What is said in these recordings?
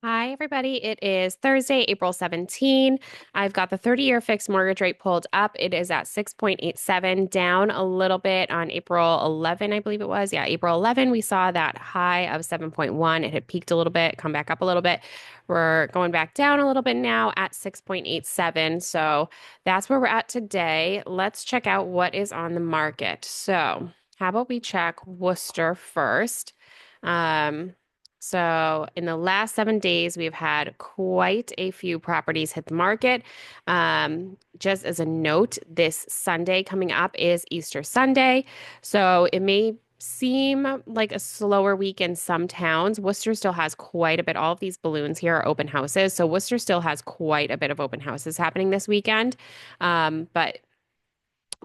Hi, everybody. It is Thursday, April 17. I've got the 30-year fixed mortgage rate pulled up. It is at 6.87, down a little bit on April 11, I believe it was. Yeah, April 11, we saw that high of 7.1. It had peaked a little bit, come back up a little bit. We're going back down a little bit now at 6.87. So that's where we're at today. Let's check out what is on the market. So, how about we check Worcester first? Um, so, in the last 7 days, we've had quite a few properties hit the market. Just as a note, this Sunday coming up is Easter Sunday. So, it may seem like a slower week in some towns. Worcester still has quite a bit. All of these balloons here are open houses. So, Worcester still has quite a bit of open houses happening this weekend. But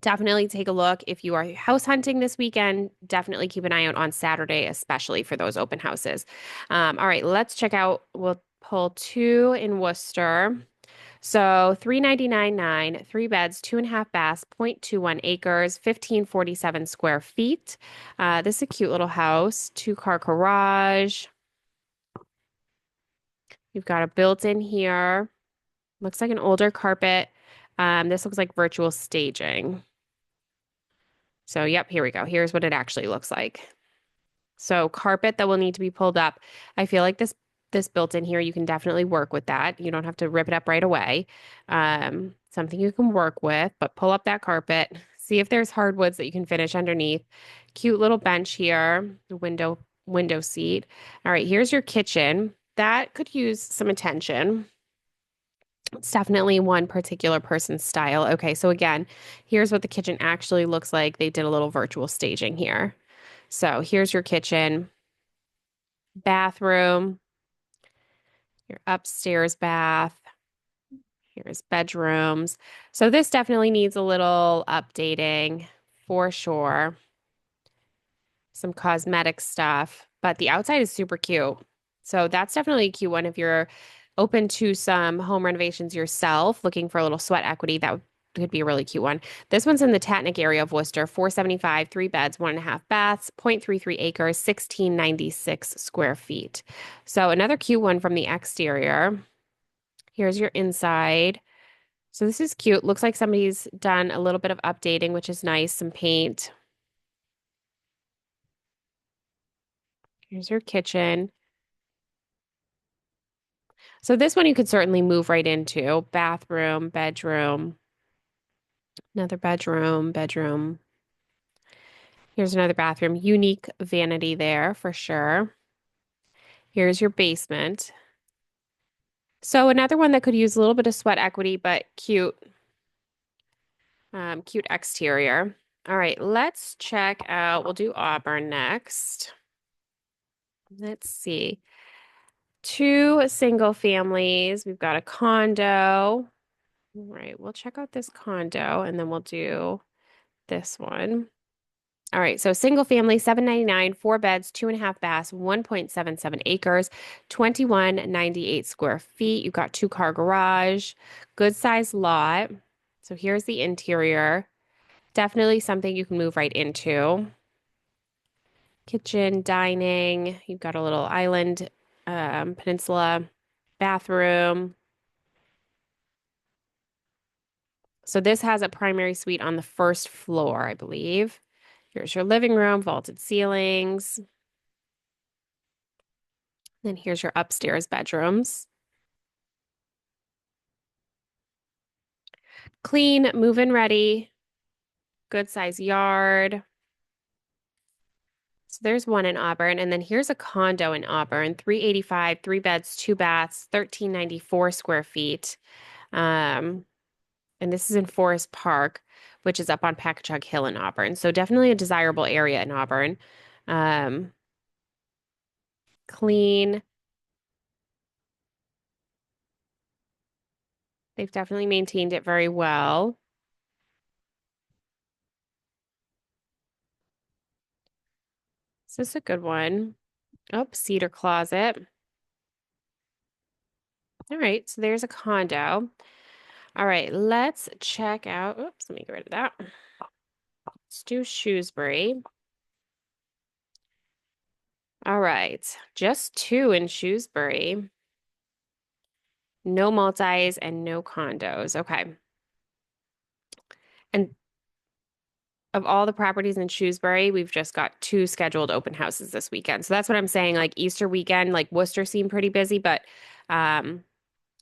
definitely take a look. If you are house hunting this weekend, definitely keep an eye out on Saturday, especially for those open houses. All right, let's check out. We'll pull two in Worcester. So 399.9, 3 beds, 2.5 baths, 0.21 acres, 1547 square feet. This is a cute little house, two-car garage. You've got a built-in here. Looks like an older carpet. This looks like virtual staging. So, yep, here we go. Here's what it actually looks like. So, carpet that will need to be pulled up. I feel like this built in here, you can definitely work with that. You don't have to rip it up right away. Something you can work with, but pull up that carpet. See if there's hardwoods that you can finish underneath. Cute little bench here, the window seat. All right, here's your kitchen. That could use some attention. It's definitely one particular person's style. Okay, so again, here's what the kitchen actually looks like. They did a little virtual staging here. So here's your kitchen, bathroom, your upstairs bath. Here's bedrooms. So this definitely needs a little updating for sure. Some cosmetic stuff, but the outside is super cute. So that's definitely a cute one if you're open to some home renovations yourself, looking for a little sweat equity, could be a really cute one. This one's in the Tatnick area of Worcester, 475, 3 beds, 1.5 baths, 0.33 acres, 1696 square feet. So another cute one from the exterior. Here's your inside. So this is cute. Looks like somebody's done a little bit of updating, which is nice, some paint. Here's your kitchen. So this one you could certainly move right into. Bathroom, bedroom, another bedroom. Here's another bathroom. Unique vanity there for sure. Here's your basement. So another one that could use a little bit of sweat equity, but cute exterior. All right, let's check out. We'll do Auburn next. Let's see. Two single families. We've got a condo. All right, we'll check out this condo and then we'll do this one. All right, so single family, 799, 4 beds, 2.5 baths, 1.77 acres, 2198 square feet. You've got two-car garage, good size lot. So here's the interior. Definitely something you can move right into. Kitchen, dining. You've got a little island, peninsula, bathroom. So this has a primary suite on the first floor, I believe. Here's your living room, vaulted ceilings. Then here's your upstairs bedrooms. Clean, move-in ready, good size yard. So there's one in Auburn. And then here's a condo in Auburn, 385, 3 beds, 2 baths, 1394 square feet. Um, and this is in Forest Park, which is up on Packagug Hill in Auburn. So definitely a desirable area in Auburn. Um, Clean. They've definitely maintained it very well. Is this a good one? Oh, cedar closet. All right, so there's a condo. All right, let's check out. Oops, let me get rid of that. Let's do Shrewsbury. All right, just two in Shrewsbury. no multis, and no condos. Okay. And of all the properties in Shrewsbury, we've just got two scheduled open houses this weekend. So that's what I'm saying. Like Easter weekend, like Worcester seemed pretty busy, but um,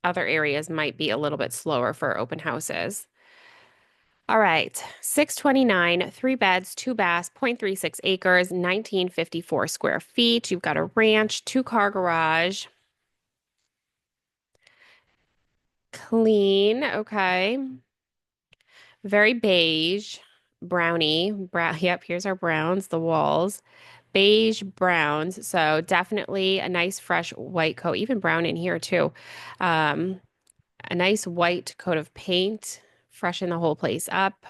other areas might be a little bit slower for open houses. All right, 629, three beds, two baths, 0.36 acres, 1954 square feet. You've got a ranch, two-car garage, clean, okay. Very beige, brownie. Yep, here's our browns, the walls. Beige browns. So definitely a nice fresh white coat, even brown in here too. Um, a nice white coat of paint, freshen the whole place up,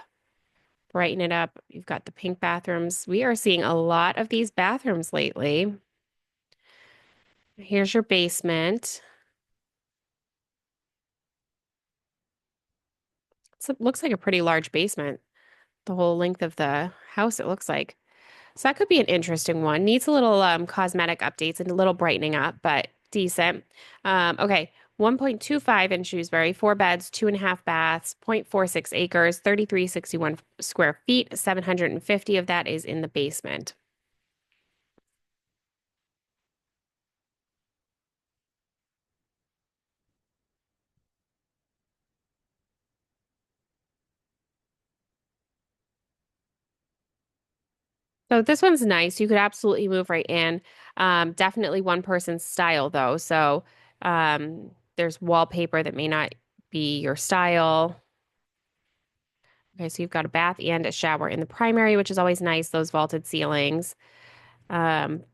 brighten it up. You've got the pink bathrooms. We are seeing a lot of these bathrooms lately. Here's your basement. It looks like a pretty large basement, the whole length of the house, it looks like. So that could be an interesting one. Needs a little cosmetic updates and a little brightening up, but decent. Okay, 1.25 in Shrewsbury, four beds, two and a half baths, 0.46 acres, 3361 square feet. 750 of that is in the basement. So this one's nice. You could absolutely move right in. Definitely one person's style though. So there's wallpaper that may not be your style. Okay, so you've got a bath and a shower in the primary, which is always nice, those vaulted ceilings. Um,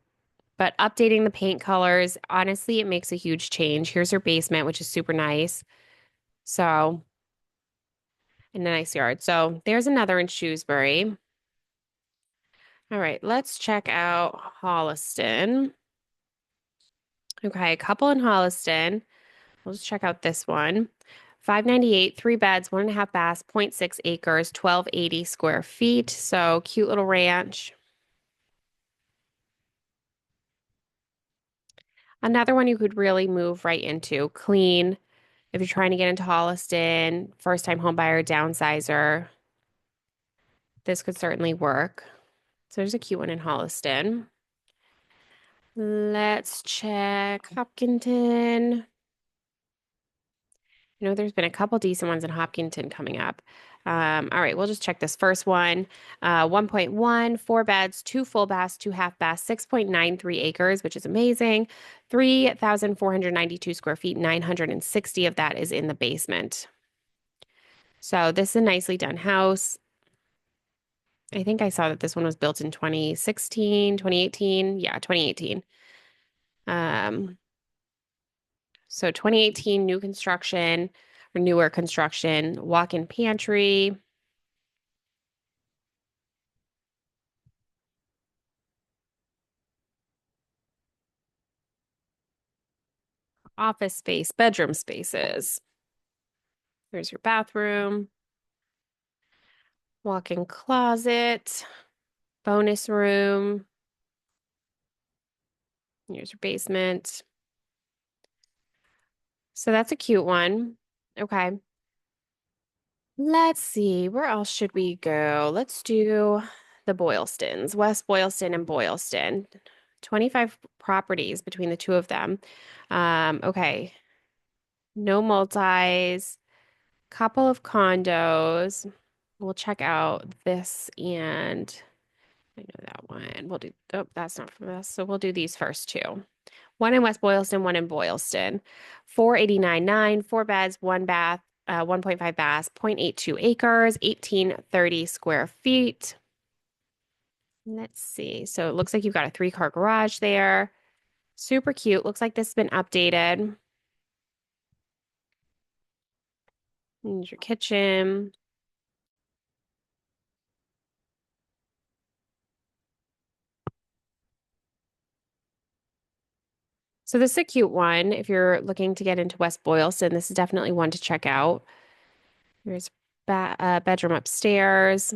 but updating the paint colors, honestly, it makes a huge change. Here's your basement, which is super nice. So, in a nice yard. So, there's another in Shrewsbury. All right, let's check out Holliston. Okay, a couple in Holliston. We'll just check out this one. 598, three beds, one and a half baths, 0.6 acres, 1280 square feet. So, cute little ranch. Another one you could really move right into. Clean. If you're trying to get into Holliston, first time home buyer, downsizer, this could certainly work. So there's a cute one in Holliston. Let's check Hopkinton. There's been a couple decent ones in Hopkinton coming up. All right, we'll just check this first one. 1.1, four beds, two full baths, two half baths, 6.93 acres, which is amazing. 3,492 square feet, 960 of that is in the basement. So this is a nicely done house. I think I saw that this one was built in 2016, 2018. Yeah, 2018. Um, so 2018 new construction or newer construction, walk-in pantry, office space, bedroom spaces. There's your bathroom, walk-in closet, bonus room. Here's your basement. So that's a cute one. Okay. Let's see, where else should we go? Let's do the Boylstons, West Boylston and Boylston. 25 properties between the two of them. Okay, no multis, couple of condos. We'll check out this and I know that one. We'll do, oh, that's not from us. So we'll do these first two. One in West Boylston, one in Boylston. 489.9, four beds, one bath, 1.5 baths, 0.82 acres, 1830 square feet. Let's see. So it looks like you've got a three-car garage there. Super cute. Looks like this has been updated. Here's your kitchen. So this is a cute one. If you're looking to get into West Boylston, this is definitely one to check out. There's bedroom upstairs.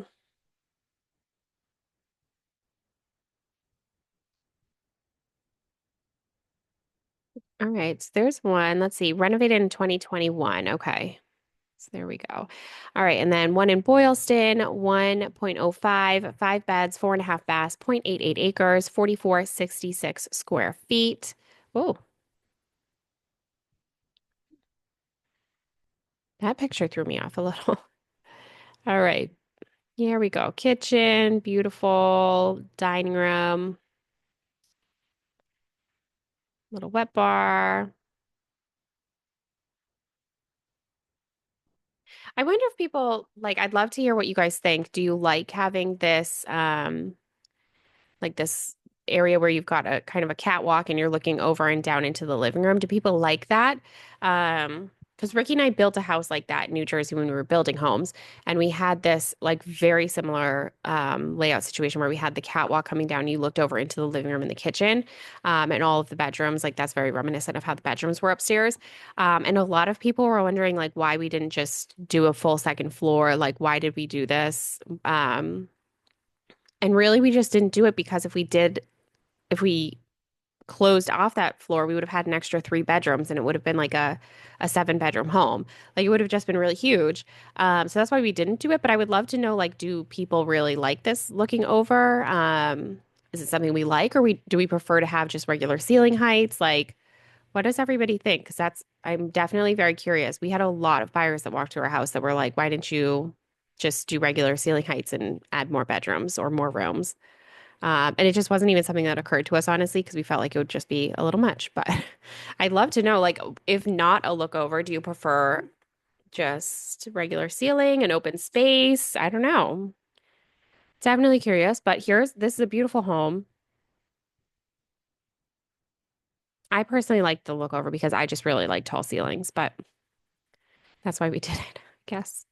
All right, so there's one. Let's see, renovated in 2021. Okay. So there we go. All right, and then one in Boylston, 1.05, 5 beds, 4.5 baths, 0.88 acres, 4466 square feet. Oh, that picture threw me off a little. All right, here we go. Kitchen, beautiful dining room, little wet bar. I wonder if people like, I'd love to hear what you guys think. Do you like having this like this area where you've got a kind of a catwalk and you're looking over and down into the living room? Do people like that? Because Ricky and I built a house like that in New Jersey when we were building homes, and we had this like very similar layout situation where we had the catwalk coming down. And you looked over into the living room and the kitchen, and all of the bedrooms. Like that's very reminiscent of how the bedrooms were upstairs. And a lot of people were wondering like why we didn't just do a full second floor. Like why did we do this? And really, we just didn't do it because if we closed off that floor, we would have had an extra 3 bedrooms and it would have been like a 7 bedroom home. Like it would have just been really huge. So that's why we didn't do it. But I would love to know, like, do people really like this looking over? Is it something we like, or do we prefer to have just regular ceiling heights? Like, what does everybody think? Because I'm definitely very curious. We had a lot of buyers that walked to our house that were like, why didn't you just do regular ceiling heights and add more bedrooms or more rooms? And it just wasn't even something that occurred to us, honestly, because we felt like it would just be a little much. But I'd love to know, like, if not a look over, do you prefer just regular ceiling and open space? I don't know. Definitely curious, but this is a beautiful home. I personally like the look over because I just really like tall ceilings, but that's why we did it, I guess.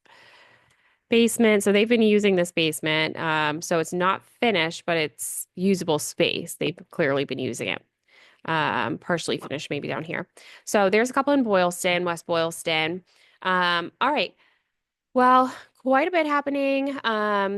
Basement. So they've been using this basement. So it's not finished, but it's usable space. They've clearly been using it. Partially finished maybe down here. So there's a couple in Boylston, West Boylston. All right. Well, quite a bit happening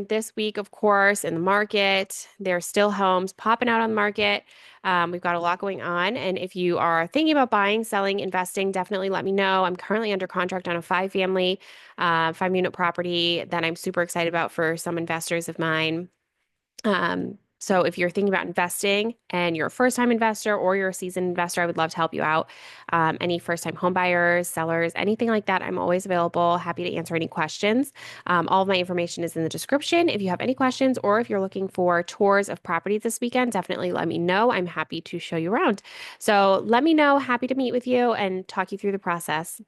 this week, of course, in the market. There's still homes popping out on the market. We've got a lot going on. And if you are thinking about buying, selling, investing, definitely let me know. I'm currently under contract on a 5 family, 5 unit property that I'm super excited about for some investors of mine. So if you're thinking about investing and you're a first-time investor or you're a seasoned investor, I would love to help you out. Any first-time home buyers, sellers, anything like that, I'm always available. Happy to answer any questions. All of my information is in the description. If you have any questions or if you're looking for tours of properties this weekend, definitely let me know. I'm happy to show you around. So let me know. Happy to meet with you and talk you through the process.